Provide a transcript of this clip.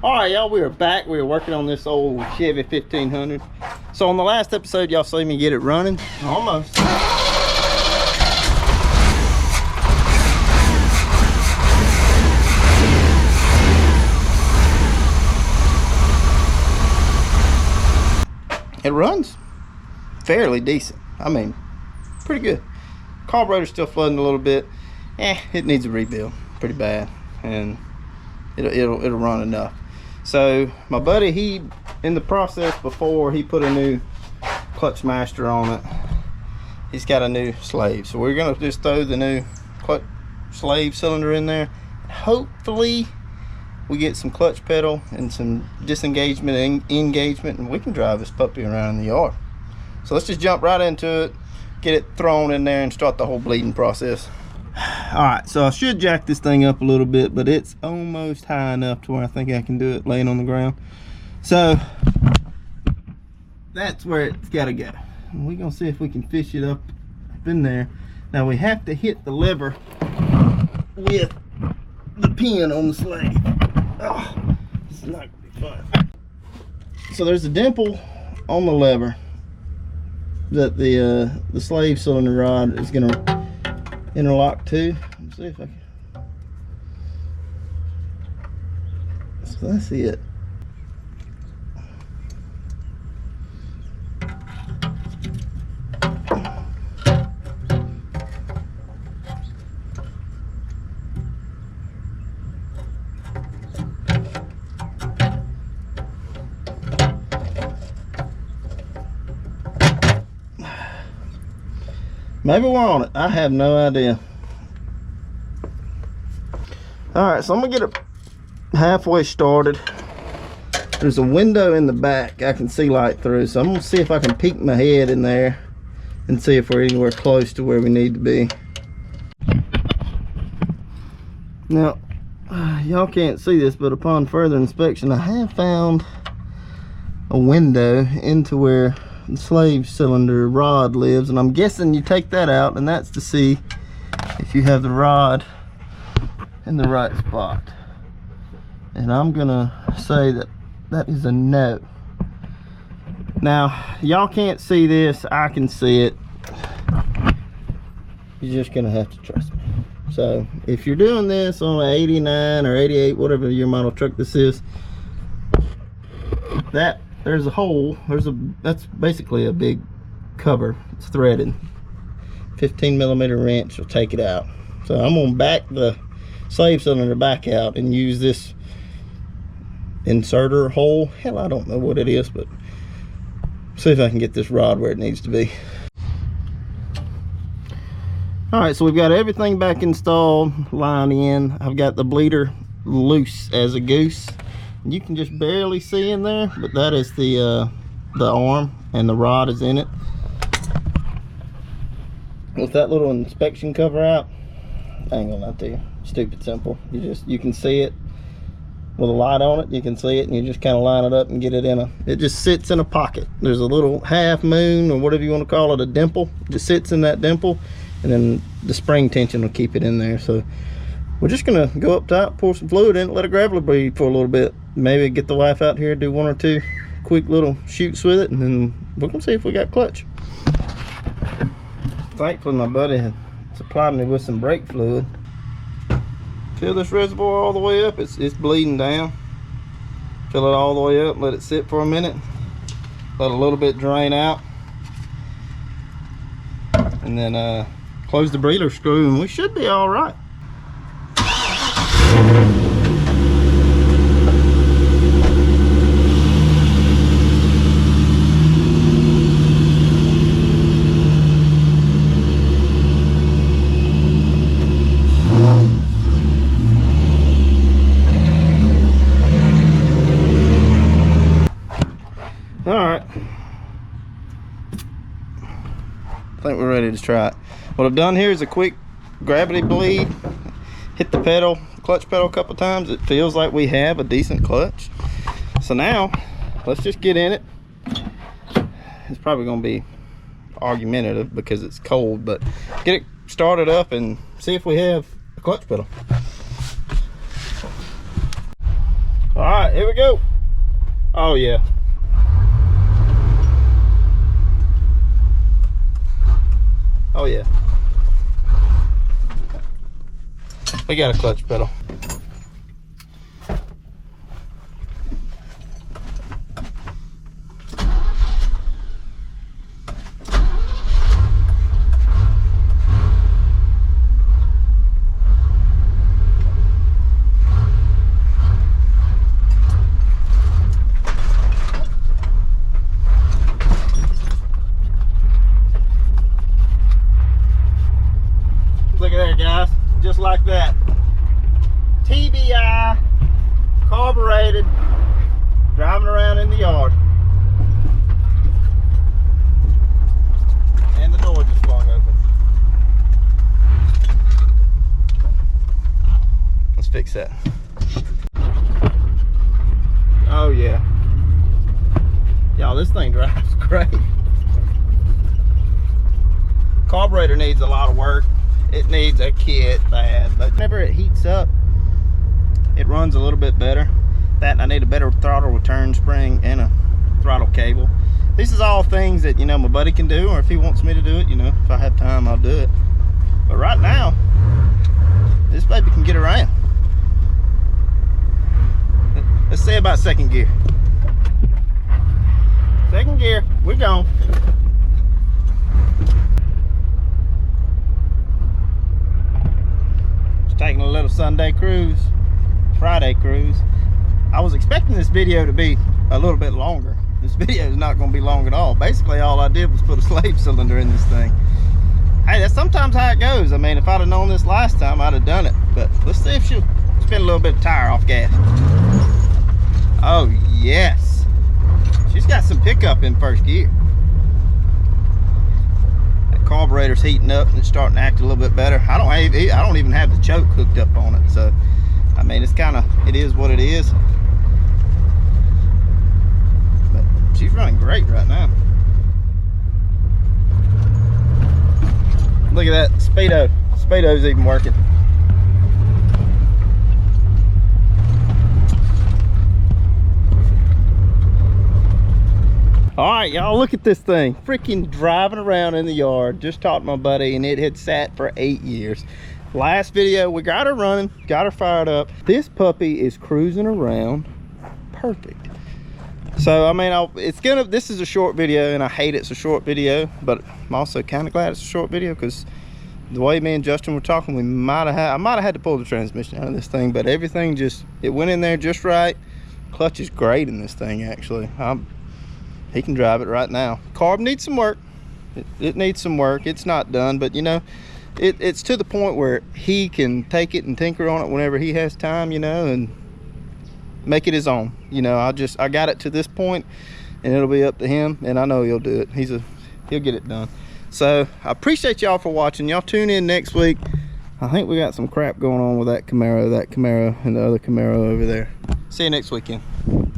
All right, y'all, we are back. We are working on this old Chevy 1500. So on the last episode, y'all see me get it running. Almost. It runs fairly decent. I mean, pretty good. Carburetor's still flooding a little bit. It needs a rebuild pretty bad, and it'll run enough. So my buddy, he in the process before he put a new clutch master on it, he's got a new slave. So we're gonna just throw the new clutch slave cylinder in there. Hopefully we get some clutch pedal and some disengagement and engagement, and we can drive this puppy around in the yard. So let's just jump right into it, get it thrown in there, and start the whole bleeding process. All right, so I should jack this thing up a little bit, but it's almost high enough to where I think I can do it laying on the ground. So that's where it's got to go. And we're gonna see if we can fish it up in there. Now we have to hit the lever with the pin on the slave. Oh, this is not gonna be fun. So there's a dimple on the lever that the slave cylinder rod is gonna interlock to. Let's see if I can. So that's it. Maybe we're on it. I have no idea. All right, so I'm gonna get it halfway started. There's a window in the back I can see light through, so I'm gonna see if I can peek my head in there and see if we're anywhere close to where we need to be. Now, y'all can't see this, but upon further inspection, I have found a window into where the slave cylinder rod lives, and I'm guessing you take that out, and that's to see if you have the rod in the right spot. And I'm gonna say that that is a no. Now y'all can't see this, I can see it. You're just gonna have to trust me. So if you're doing this on an 89 or 88, whatever your model truck this is, that there's a hole, that's basically a big cover. It's threaded. 15mm wrench will take it out. So I'm gonna back the slave cylinder back out and use this inserter hole. Hell, I don't know what it is, but see if I can get this rod where it needs to be. All right, so we've got everything back installed, line in. I've got the bleeder loose as a goose. You can just barely see in there, but that is the arm, and the rod is in it. With that little inspection cover out, I ain't gonna lie to you, stupid simple. You can see it with a light on it. You can see it, and you just kind of line it up and get it in it just sits in a pocket. There's a little half moon, or whatever you want to call it, a dimple. It just sits in that dimple, and then the spring tension will keep it in there. So we're just gonna go up top, pour some fluid in it, let it gravel breathe for a little bit. Maybe get the wife out here, do one or two quick little shoots with it, and then we're gonna see if we got clutch. Thankfully my buddy had supplied me with some brake fluid. Fill this reservoir all the way up. It's bleeding down. Fill it all the way up, let it sit for a minute, let a little bit drain out, and then close the breather screw, and we should be all right. All right, I think we're ready to try it. What I've done here is a quick gravity bleed, hit the pedal, clutch pedal a couple times. It feels like we have a decent clutch. So now let's just get in it. It's probably gonna be argumentative because it's cold, but get it started up and see if we have a clutch pedal. All right, here we go. Oh yeah. Oh yeah. We got a clutch pedal. Look at there, guys. Just like that. TBI, carbureted, driving around in the yard. And the door just flung open. Let's fix that. Oh yeah. Y'all, this thing drives great. Carburetor needs a lot of work. It needs a kit bad, but whenever it heats up, it runs a little bit better. That and I need a better throttle return spring and a throttle cable. This is all things that, you know, my buddy can do, or if he wants me to do it, you know, if I have time, I'll do it. But right now, this baby can get around. Let's say about second gear. Second gear, we're gone. Taking a little Sunday cruise, Friday cruise. I was expecting this video to be a little bit longer. This video is not going to be long at all. Basically, all I did was put a slave cylinder in this thing. Hey, that's sometimes how it goes. I mean, if I'd have known this last time, I'd have done it. But let's see if she'll spin a little bit of tire off gas. Oh, yes. She's got some pickup in first gear. Carburetor's heating up and it's starting to act a little bit better. I don't even have the choke hooked up on it, so I mean, it's kind of, it is what it is. But she's running great right now. Look at that speedo's even working. All right, y'all, look at this thing. Freaking driving around in the yard. Just talked to my buddy, and it had sat for 8 years. Last video, we got her running, got her fired up. This puppy is cruising around perfect. So, I mean, this is a short video, and I hate it's a short video, but I'm also kind of glad it's a short video, because the way me and Justin were talking, I might have had to pull the transmission out of this thing, but everything just, it went in there just right. Clutch is great in this thing, actually. He can drive it right now. Carb needs some work. It needs some work. It's not done, but you know, it's to the point where he can take it and tinker on it whenever he has time, you know, and make it his own. You know, I got it to this point, and it'll be up to him, and I know he'll do it. He'll get it done. So I appreciate y'all for watching. Y'all tune in next week. I think we got some crap going on with that Camaro, and the other Camaro over there. See you next weekend.